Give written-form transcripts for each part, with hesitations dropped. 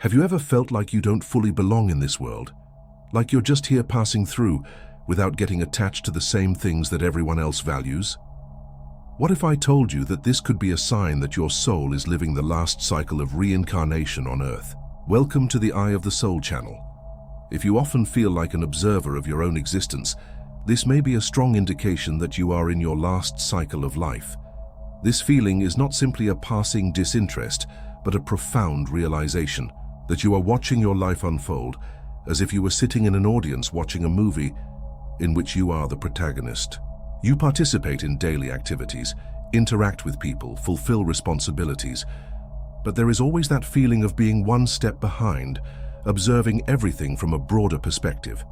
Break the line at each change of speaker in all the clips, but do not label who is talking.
Have you ever felt like you don't fully belong in this world? Like you're just here passing through without getting attached to the same things that everyone else values? What if I told you that this could be a sign that your soul is living the last cycle of reincarnation on Earth? Welcome to the Eye of the Soul channel. If you often feel like an observer of your own existence, this may be a strong indication that you are in your last cycle of life. This feeling is not simply a passing disinterest, but a profound realization that you are watching your life unfold as if you were sitting in an audience watching a movie in which you are the protagonist. You participate in daily activities, interact with people, fulfill responsibilities, but there is always that feeling of being one step behind, observing everything from a broader perspective.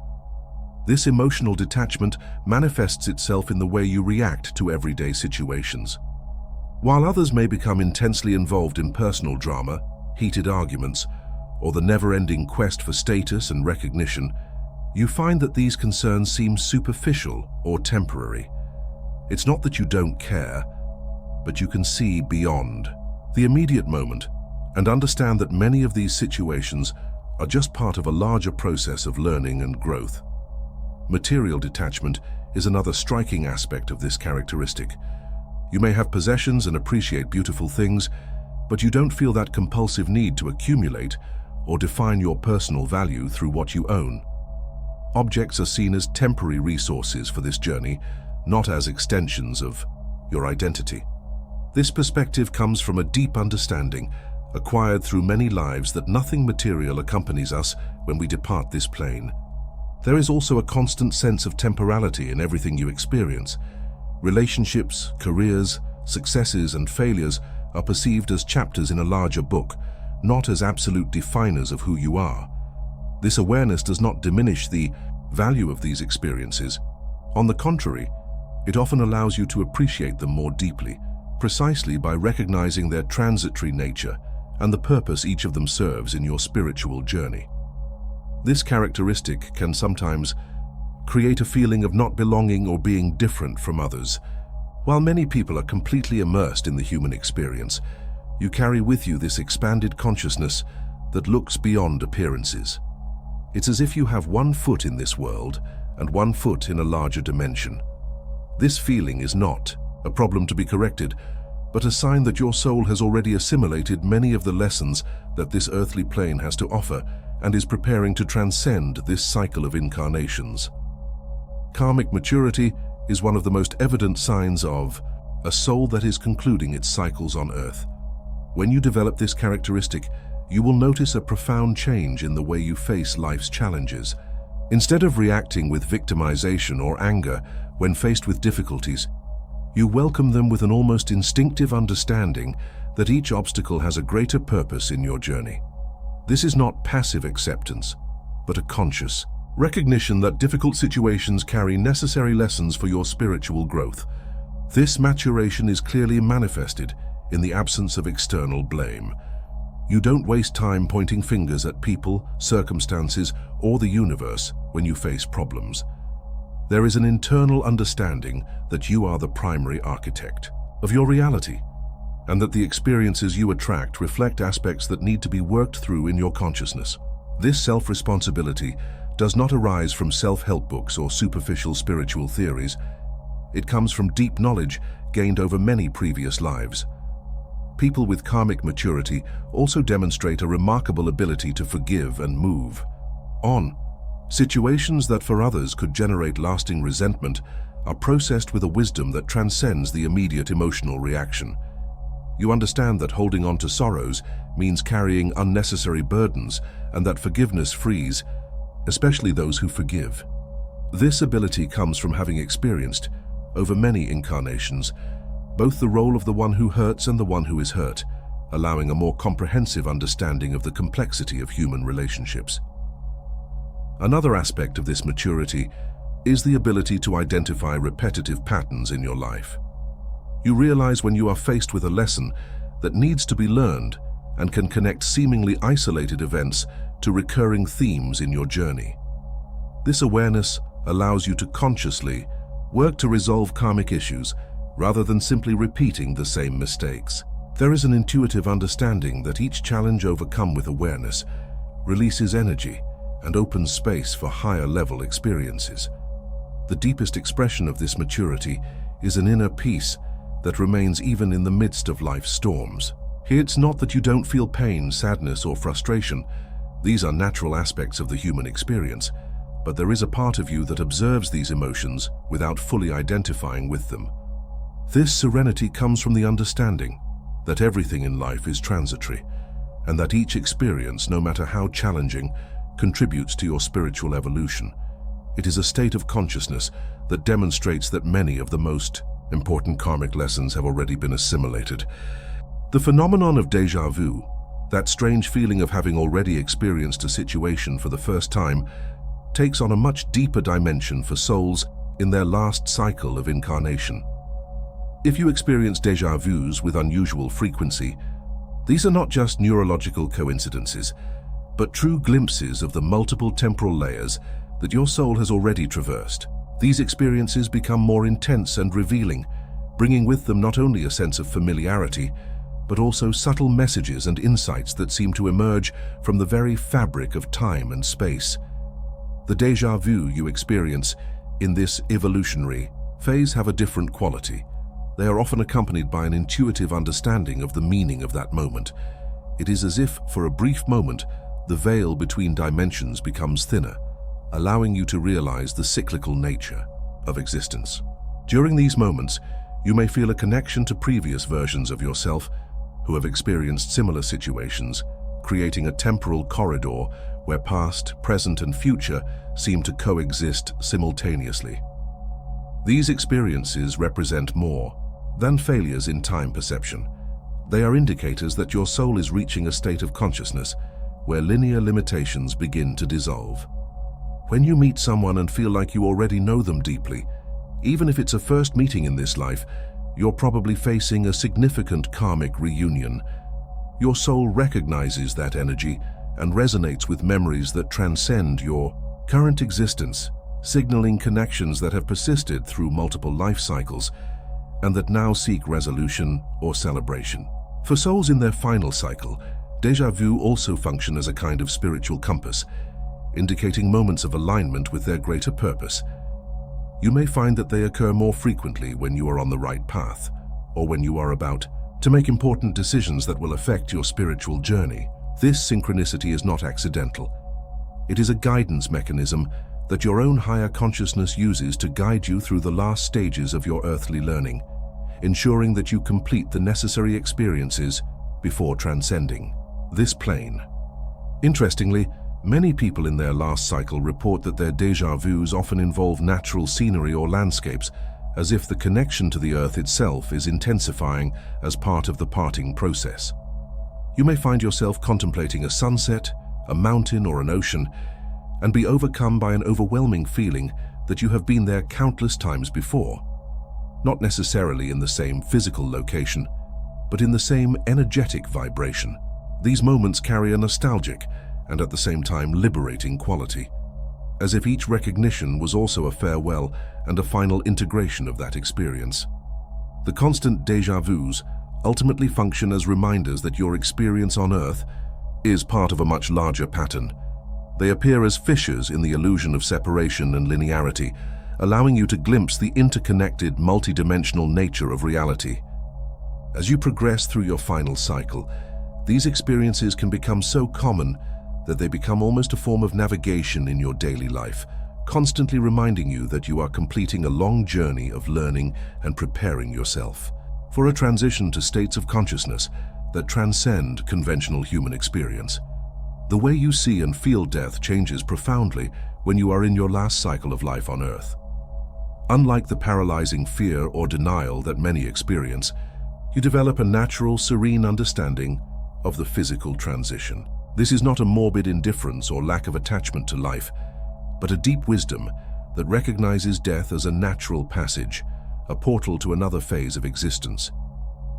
This emotional detachment manifests itself in the way you react to everyday situations. While others may become intensely involved in personal drama, heated arguments, or the never-ending quest for status and recognition, you find that these concerns seem superficial or temporary. It's not that you don't care, but you can see beyond the immediate moment and understand that many of these situations are just part of a larger process of learning and growth. Material detachment is another striking aspect of this characteristic. You may have possessions and appreciate beautiful things, but you don't feel that compulsive need to accumulate or define your personal value through what you own. Objects are seen as temporary resources for this journey, not as extensions of your identity. This perspective comes from a deep understanding, acquired through many lives, that nothing material accompanies us when we depart this plane. There is also a constant sense of temporality in everything you experience. Relationships, careers, successes, and failures are perceived as chapters in a larger book, not as absolute definers of who you are. This awareness does not diminish the value of these experiences. On the contrary, it often allows you to appreciate them more deeply, precisely by recognizing their transitory nature and the purpose each of them serves in your spiritual journey. This characteristic can sometimes create a feeling of not belonging or being different from others. While many people are completely immersed in the human experience, you carry with you this expanded consciousness that looks beyond appearances. It's as if you have one foot in this world and one foot in a larger dimension. This feeling is not a problem to be corrected, but a sign that your soul has already assimilated many of the lessons that this earthly plane has to offer and is preparing to transcend this cycle of incarnations. Karmic maturity is one of the most evident signs of a soul that is concluding its cycles on Earth. When you develop this characteristic, you will notice a profound change in the way you face life's challenges. Instead of reacting with victimization or anger when faced with difficulties, you welcome them with an almost instinctive understanding that each obstacle has a greater purpose in your journey. This is not passive acceptance, but a conscious recognition that difficult situations carry necessary lessons for your spiritual growth. This maturation is clearly manifested in the absence of external blame. You don't waste time pointing fingers at people, circumstances, or the universe when you face problems. There is an internal understanding that you are the primary architect of your reality, and that the experiences you attract reflect aspects that need to be worked through in your consciousness. This self-responsibility does not arise from self-help books or superficial spiritual theories. It comes from deep knowledge gained over many previous lives. People with karmic maturity also demonstrate a remarkable ability to forgive and move on. Situations that for others could generate lasting resentment are processed with a wisdom that transcends the immediate emotional reaction. You understand that holding on to sorrows means carrying unnecessary burdens, and that forgiveness frees, especially those who forgive. This ability comes from having experienced, over many incarnations, both the role of the one who hurts and the one who is hurt, allowing a more comprehensive understanding of the complexity of human relationships. Another aspect of this maturity is the ability to identify repetitive patterns in your life. You realize when you are faced with a lesson that needs to be learned and can connect seemingly isolated events to recurring themes in your journey. This awareness allows you to consciously work to resolve karmic issues rather than simply repeating the same mistakes. There is an intuitive understanding that each challenge overcome with awareness releases energy and opens space for higher-level experiences. The deepest expression of this maturity is an inner peace that remains even in the midst of life's storms. Here, it's not that you don't feel pain, sadness, or frustration. These are natural aspects of the human experience, but there is a part of you that observes these emotions without fully identifying with them. This serenity comes from the understanding that everything in life is transitory, and that each experience, no matter how challenging, contributes to your spiritual evolution. It is a state of consciousness that demonstrates that many of the most important karmic lessons have already been assimilated. The phenomenon of déjà vu, that strange feeling of having already experienced a situation for the first time, takes on a much deeper dimension for souls in their last cycle of incarnation. If you experience déjà vus with unusual frequency, these are not just neurological coincidences, but true glimpses of the multiple temporal layers that your soul has already traversed. These experiences become more intense and revealing, bringing with them not only a sense of familiarity, but also subtle messages and insights that seem to emerge from the very fabric of time and space. The déjà vu you experience in this evolutionary phase have a different quality. They are often accompanied by an intuitive understanding of the meaning of that moment. It is as if, for a brief moment, the veil between dimensions becomes thinner, allowing you to realize the cyclical nature of existence. During these moments, you may feel a connection to previous versions of yourself who have experienced similar situations, creating a temporal corridor where past, present, and future seem to coexist simultaneously. These experiences represent more than failures in time perception. They are indicators that your soul is reaching a state of consciousness where linear limitations begin to dissolve. When you meet someone and feel like you already know them deeply, even if it's a first meeting in this life, you're probably facing a significant karmic reunion. Your soul recognizes that energy and resonates with memories that transcend your current existence, signaling connections that have persisted through multiple life cycles and that now seek resolution or celebration. For souls in their final cycle, déjà vu also function as a kind of spiritual compass, indicating moments of alignment with their greater purpose. You may find that they occur more frequently when you are on the right path, or when you are about to make important decisions that will affect your spiritual journey. This synchronicity is not accidental. It is a guidance mechanism that your own higher consciousness uses to guide you through the last stages of your earthly learning, ensuring that you complete the necessary experiences before transcending this plane. Interestingly, many people in their last cycle report that their déjà vus often involve natural scenery or landscapes, as if the connection to the earth itself is intensifying as part of the parting process. You may find yourself contemplating a sunset, a mountain, or an ocean, and be overcome by an overwhelming feeling that you have been there countless times before. Not necessarily in the same physical location, but in the same energetic vibration. These moments carry a nostalgic and at the same time liberating quality, as if each recognition was also a farewell and a final integration of that experience. The constant déjà vus ultimately function as reminders that your experience on Earth is part of a much larger pattern. They appear as fissures in the illusion of separation and linearity, allowing you to glimpse the interconnected, multidimensional nature of reality. As you progress through your final cycle, these experiences can become so common that they become almost a form of navigation in your daily life, constantly reminding you that you are completing a long journey of learning and preparing yourself for a transition to states of consciousness that transcend conventional human experience. The way you see and feel death changes profoundly when you are in your last cycle of life on Earth. Unlike the paralyzing fear or denial that many experience, you develop a natural, serene understanding of the physical transition. This is not a morbid indifference or lack of attachment to life, but a deep wisdom that recognizes death as a natural passage, a portal to another phase of existence.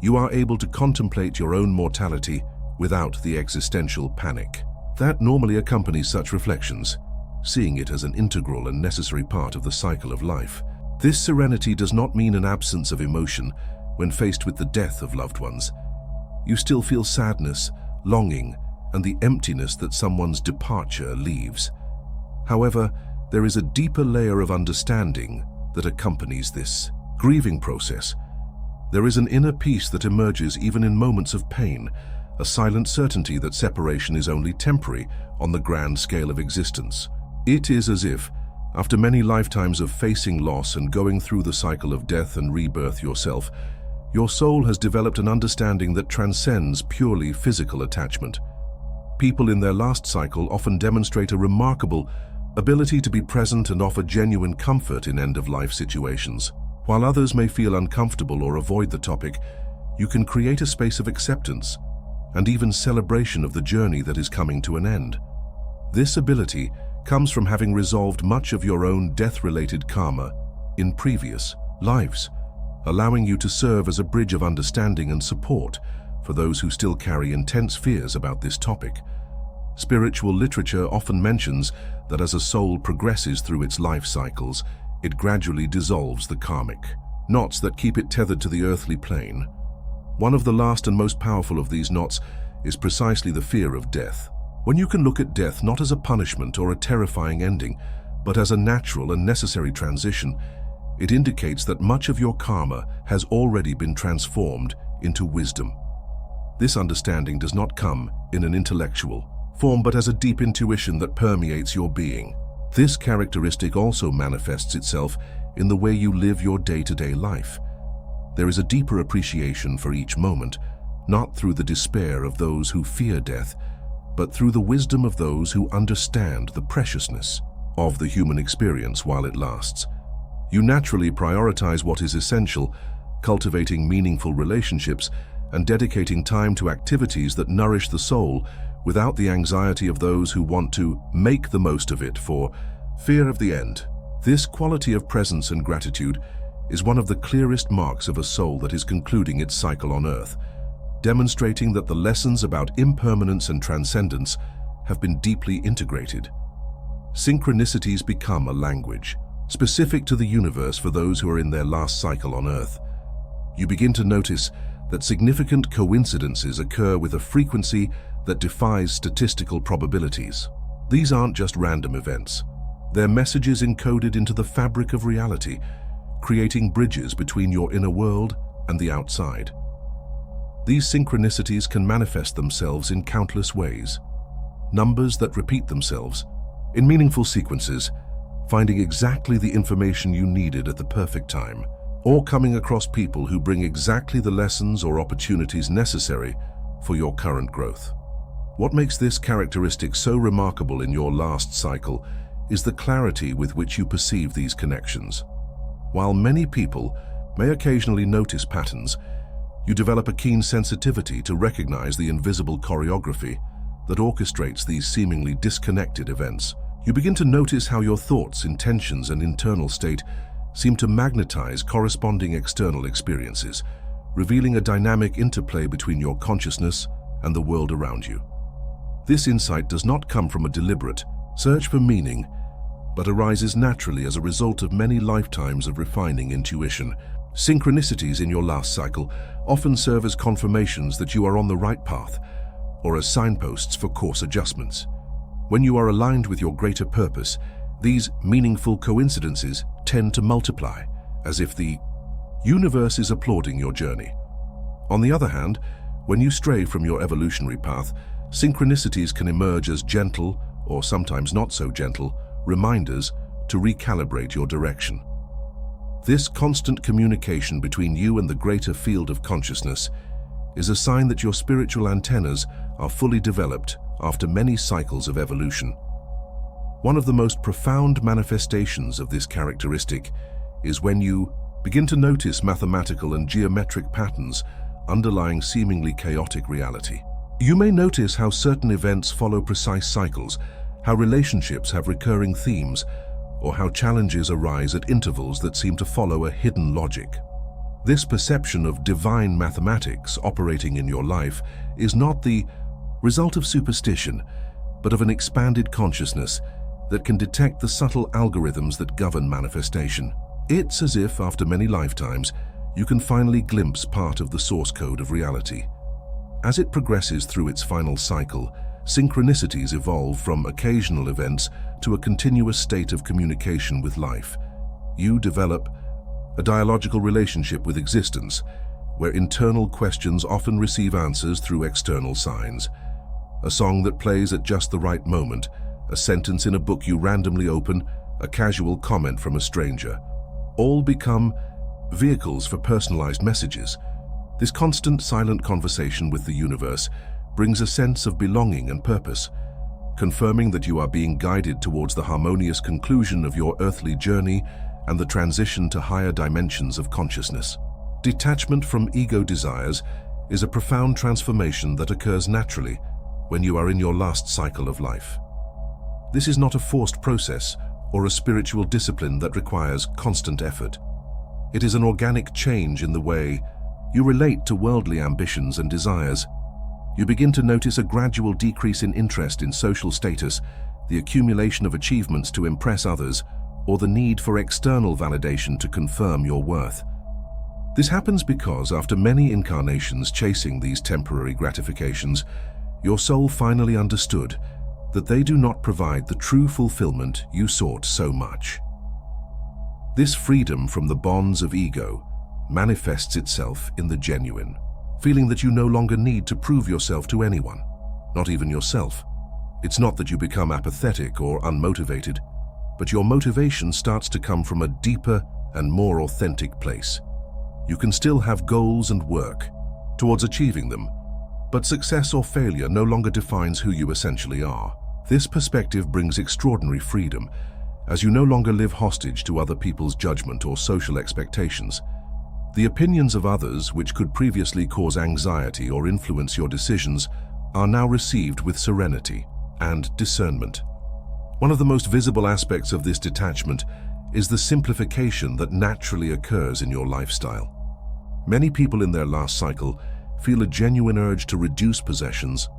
You are able to contemplate your own mortality without the existential panic that normally accompanies such reflections, seeing it as an integral and necessary part of the cycle of life. This serenity does not mean an absence of emotion when faced with the death of loved ones. You still feel sadness, longing, and the emptiness that someone's departure leaves. However, there is a deeper layer of understanding that accompanies this grieving process. There is an inner peace that emerges even in moments of pain, a silent certainty that separation is only temporary on the grand scale of existence. It is as if, after many lifetimes of facing loss and going through the cycle of death and rebirth yourself, your soul has developed an understanding that transcends purely physical attachment. People in their last cycle often demonstrate a remarkable ability to be present and offer genuine comfort in end-of-life situations. While others may feel uncomfortable or avoid the topic, you can create a space of acceptance and even celebration of the journey that is coming to an end. This ability comes from having resolved much of your own death-related karma in previous lives, allowing you to serve as a bridge of understanding and support for those who still carry intense fears about this topic. Spiritual literature often mentions that as a soul progresses through its life cycles, it gradually dissolves the karmic knots that keep it tethered to the earthly plane. One of the last and most powerful of these knots is precisely the fear of death. When you can look at death not as a punishment or a terrifying ending, but as a natural and necessary transition, it indicates that much of your karma has already been transformed into wisdom. This understanding does not come in an intellectual form, but as a deep intuition that permeates your being. This characteristic also manifests itself in the way you live your day-to-day life. There is a deeper appreciation for each moment, not through the despair of those who fear death, but through the wisdom of those who understand the preciousness of the human experience while it lasts. You naturally prioritize what is essential, cultivating meaningful relationships and dedicating time to activities that nourish the soul without the anxiety of those who want to make the most of it for fear of the end. This quality of presence and gratitude is one of the clearest marks of a soul that is concluding its cycle on Earth, demonstrating that the lessons about impermanence and transcendence have been deeply integrated. Synchronicities become a language, specific to the universe for those who are in their last cycle on Earth. You begin to notice that significant coincidences occur with a frequency that defies statistical probabilities. These aren't just random events. They're messages encoded into the fabric of reality, creating bridges between your inner world and the outside. These synchronicities can manifest themselves in countless ways. Numbers that repeat themselves in meaningful sequences, finding exactly the information you needed at the perfect time, or coming across people who bring exactly the lessons or opportunities necessary for your current growth. What makes this characteristic so remarkable in your last cycle is the clarity with which you perceive these connections. While many people may occasionally notice patterns, you develop a keen sensitivity to recognize the invisible choreography that orchestrates these seemingly disconnected events. You begin to notice how your thoughts, intentions, and internal state seem to magnetize corresponding external experiences, revealing a dynamic interplay between your consciousness and the world around you. This insight does not come from a deliberate search for meaning, but arises naturally as a result of many lifetimes of refining intuition. Synchronicities in your last cycle often serve as confirmations that you are on the right path, or as signposts for course adjustments. When you are aligned with your greater purpose, these meaningful coincidences tend to multiply, as if the universe is applauding your journey. On the other hand, when you stray from your evolutionary path, synchronicities can emerge as gentle, or sometimes not so gentle, reminders to recalibrate your direction. This constant communication between you and the greater field of consciousness is a sign that your spiritual antennas are fully developed after many cycles of evolution. One of the most profound manifestations of this characteristic is when you begin to notice mathematical and geometric patterns underlying seemingly chaotic reality. You may notice how certain events follow precise cycles, how relationships have recurring themes, or how challenges arise at intervals that seem to follow a hidden logic. This perception of divine mathematics operating in your life is not the result of superstition, but of an expanded consciousness that can detect the subtle algorithms that govern manifestation. It's as if, after many lifetimes, you can finally glimpse part of the source code of reality. As it progresses through its final cycle, synchronicities evolve from occasional events to a continuous state of communication with life. You develop a dialogical relationship with existence, where internal questions often receive answers through external signs. A song that plays at just the right moment, a sentence in a book you randomly open, a casual comment from a stranger, all become vehicles for personalized messages. This constant silent conversation with the universe brings a sense of belonging and purpose, confirming that you are being guided towards the harmonious conclusion of your earthly journey and the transition to higher dimensions of consciousness. Detachment from ego desires is a profound transformation that occurs naturally when you are in your last cycle of life. This is not a forced process or a spiritual discipline that requires constant effort. It is an organic change in the way you relate to worldly ambitions and desires. You begin to notice a gradual decrease in interest in social status, the accumulation of achievements to impress others, or the need for external validation to confirm your worth. This happens because after many incarnations chasing these temporary gratifications, your soul finally understood that they do not provide the true fulfillment you sought so much. This freedom from the bonds of ego manifests itself in the genuine feeling that you no longer need to prove yourself to anyone, not even yourself. It's not that you become apathetic or unmotivated, but your motivation starts to come from a deeper and more authentic place. You can still have goals and work towards achieving them, but success or failure no longer defines who you essentially are. This perspective brings extraordinary freedom, as you no longer live hostage to other people's judgment or social expectations. The opinions of others, which could previously cause anxiety or influence your decisions, are now received with serenity and discernment. One of the most visible aspects of this detachment is the simplification that naturally occurs in your lifestyle. Many people in their last cycle feel a genuine urge to reduce possessions,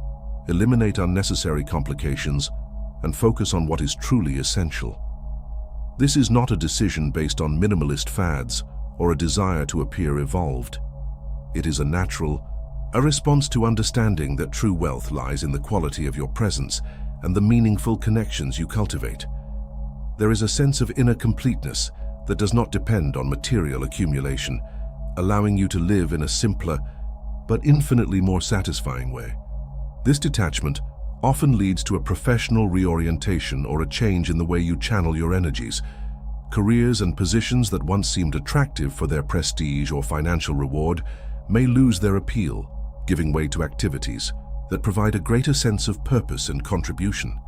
eliminate unnecessary complications, and focus on what is truly essential. This is not a decision based on minimalist fads or a desire to appear evolved. It is a response to understanding that true wealth lies in the quality of your presence and the meaningful connections you cultivate. There is a sense of inner completeness that does not depend on material accumulation, allowing you to live in a simpler but infinitely more satisfying way. This detachment often leads to a professional reorientation or a change in the way you channel your energies. Careers and positions that once seemed attractive for their prestige or financial reward may lose their appeal, giving way to activities that provide a greater sense of purpose and contribution.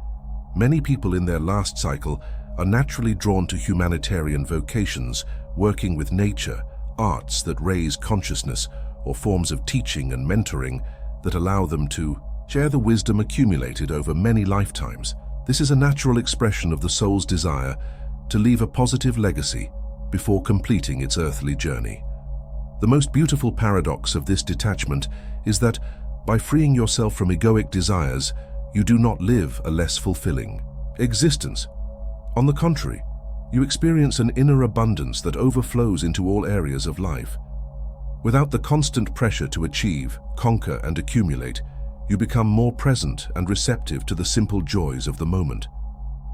Many people in their last cycle are naturally drawn to humanitarian vocations, working with nature, arts that raise consciousness, or forms of teaching and mentoring that allow them to share the wisdom accumulated over many lifetimes. This is a natural expression of the soul's desire to leave a positive legacy before completing its earthly journey. The most beautiful paradox of this detachment is that by freeing yourself from egoic desires, you do not live a less fulfilling existence. On the contrary, you experience an inner abundance that overflows into all areas of life. Without the constant pressure to achieve, conquer, and accumulate, you become more present and receptive to the simple joys of the moment.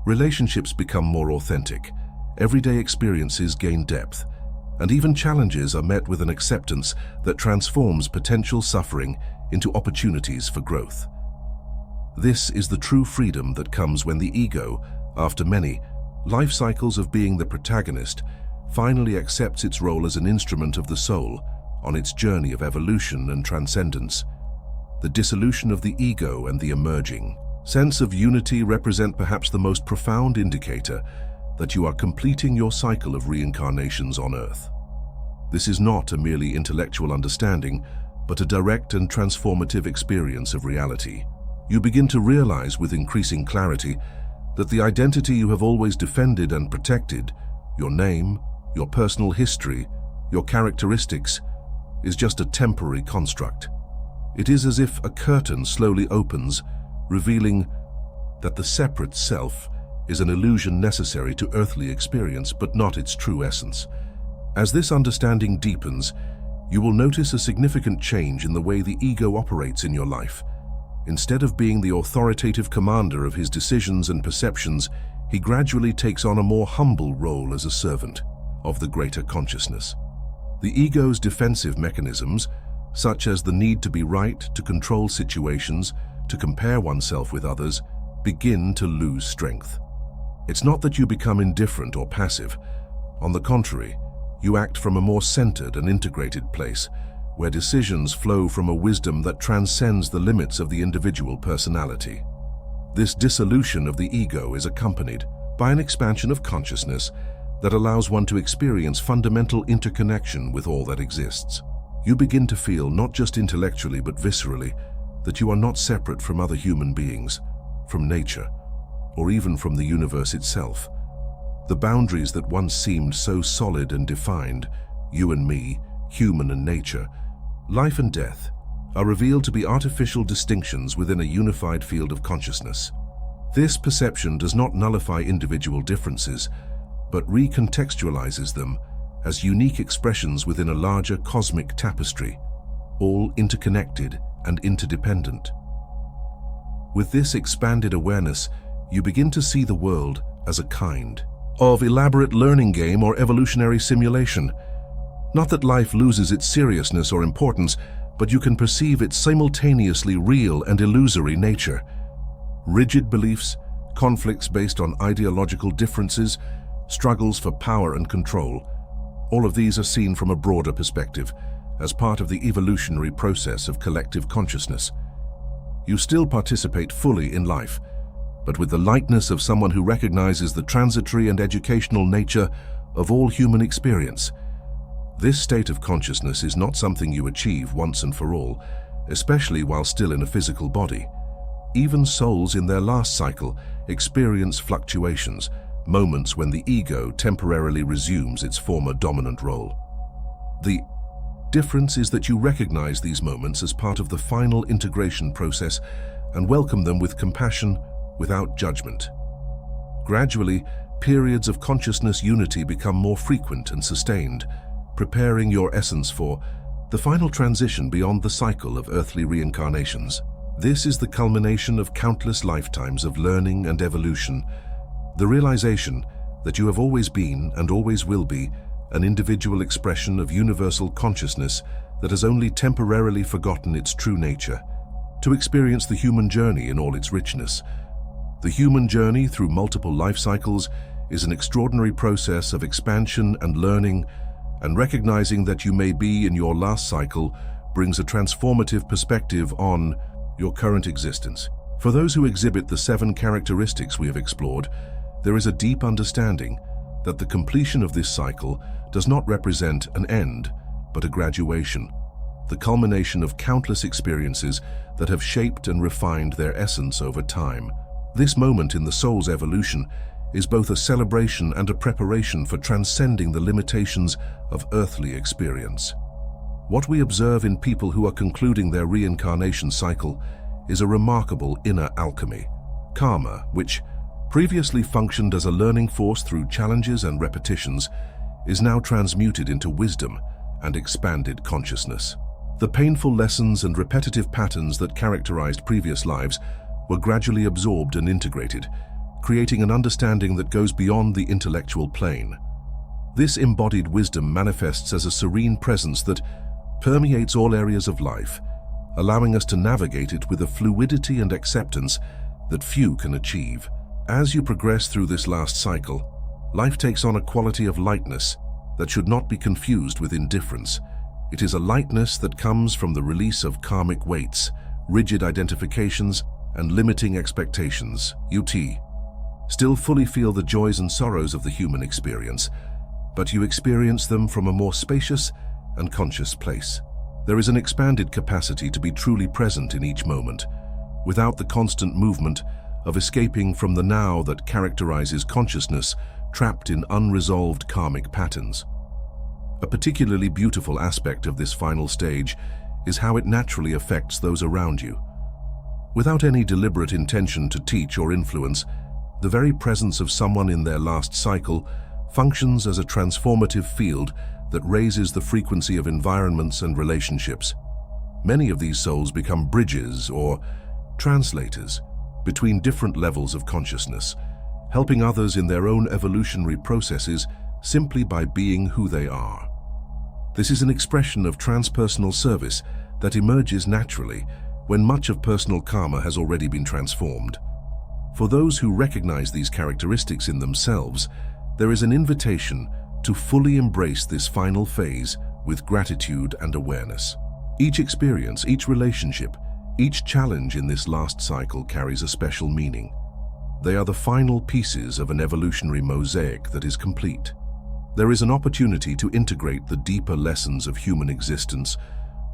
Relationships become more authentic, everyday experiences gain depth, and even challenges are met with an acceptance that transforms potential suffering into opportunities for growth. This is the true freedom that comes when the ego, after many life cycles of being the protagonist, finally accepts its role as an instrument of the soul on its journey of evolution and transcendence. The dissolution of the ego and the emerging sense of unity represent perhaps the most profound indicator that you are completing your cycle of reincarnations on Earth. This is not a merely intellectual understanding, but a direct and transformative experience of reality. You begin to realize with increasing clarity that the identity you have always defended and protected, your name, your personal history, your characteristics, is just a temporary construct. It is as if a curtain slowly opens, revealing that the separate self is an illusion necessary to earthly experience but not its true essence. As this understanding deepens, You will notice a significant change in the way the ego operates in your life. Instead of being the authoritative commander of his decisions and perceptions, he gradually takes on a more humble role as a servant of the greater consciousness. The ego's defensive mechanisms, such as the need to be right, to control situations, to compare oneself with others, begin to lose strength. It's not that you become indifferent or passive. On the contrary, you act from a more centered and integrated place, where decisions flow from a wisdom that transcends the limits of the individual personality. This dissolution of the ego is accompanied by an expansion of consciousness that allows one to experience fundamental interconnection with all that exists. You begin to feel, not just intellectually but viscerally, that you are not separate from other human beings, from nature, or even from the universe itself. The boundaries that once seemed so solid and defined, you and me, human and nature, life and death, are revealed to be artificial distinctions within a unified field of consciousness. This perception does not nullify individual differences, but recontextualizes them as unique expressions within a larger cosmic tapestry, all interconnected and interdependent. With this expanded awareness, you begin to see the world as a kind of elaborate learning game or evolutionary simulation. Not that life loses its seriousness or importance, but you can perceive its simultaneously real and illusory nature. Rigid beliefs, conflicts based on ideological differences, struggles for power and control, all of these are seen from a broader perspective, as part of the evolutionary process of collective consciousness. You still participate fully in life, but with the lightness of someone who recognizes the transitory and educational nature of all human experience. This state of consciousness is not something you achieve once and for all, especially while still in a physical body. Even souls in their last cycle experience fluctuations, moments when the ego temporarily resumes its former dominant role. The difference is that you recognize these moments as part of the final integration process and welcome them with compassion, without judgment. Gradually, periods of consciousness unity become more frequent and sustained, preparing your essence for the final transition beyond the cycle of earthly reincarnations. This is the culmination of countless lifetimes of learning and evolution, the realization that you have always been and always will be an individual expression of universal consciousness that has only temporarily forgotten its true nature. To experience the human journey in all its richness, the human journey through multiple life cycles is an extraordinary process of expansion and learning, and recognizing that you may be in your last cycle brings a transformative perspective on your current existence. For those who exhibit the 7 characteristics we have explored, there is a deep understanding that the completion of this cycle does not represent an end, but a graduation, the culmination of countless experiences that have shaped and refined their essence over time. This moment in the soul's evolution is both a celebration and a preparation for transcending the limitations of earthly experience. What we observe in people who are concluding their reincarnation cycle is a remarkable inner alchemy. Karma, which previously functioned as a learning force through challenges and repetitions, is now transmuted into wisdom and expanded consciousness. The painful lessons and repetitive patterns that characterized previous lives were gradually absorbed and integrated, creating an understanding that goes beyond the intellectual plane. This embodied wisdom manifests as a serene presence that permeates all areas of life, allowing us to navigate it with a fluidity and acceptance that few can achieve. As you progress through this last cycle, life takes on a quality of lightness that should not be confused with indifference. It is a lightness that comes from the release of karmic weights, rigid identifications, and limiting expectations. You still fully feel the joys and sorrows of the human experience, but you experience them from a more spacious and conscious place. There is an expanded capacity to be truly present in each moment, without the constant movement of escaping from the now that characterizes consciousness trapped in unresolved karmic patterns. A particularly beautiful aspect of this final stage is how it naturally affects those around you. Without any deliberate intention to teach or influence, the very presence of someone in their last cycle functions as a transformative field that raises the frequency of environments and relationships. Many of these souls become bridges or translators between different levels of consciousness, helping others in their own evolutionary processes simply by being who they are. This is an expression of transpersonal service that emerges naturally when much of personal karma has already been transformed. For those who recognize these characteristics in themselves, there is an invitation to fully embrace this final phase with gratitude and awareness. Each experience, each relationship, each challenge in this last cycle carries a special meaning. They are the final pieces of an evolutionary mosaic that is complete. There is an opportunity to integrate the deeper lessons of human existence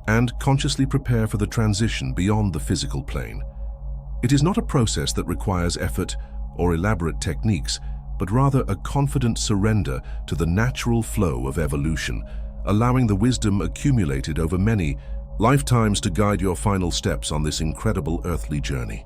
and consciously prepare for the transition beyond the physical plane. It is not a process that requires effort or elaborate techniques, but rather a confident surrender to the natural flow of evolution, allowing the wisdom accumulated over many lifetimes to guide your final steps on this incredible earthly journey.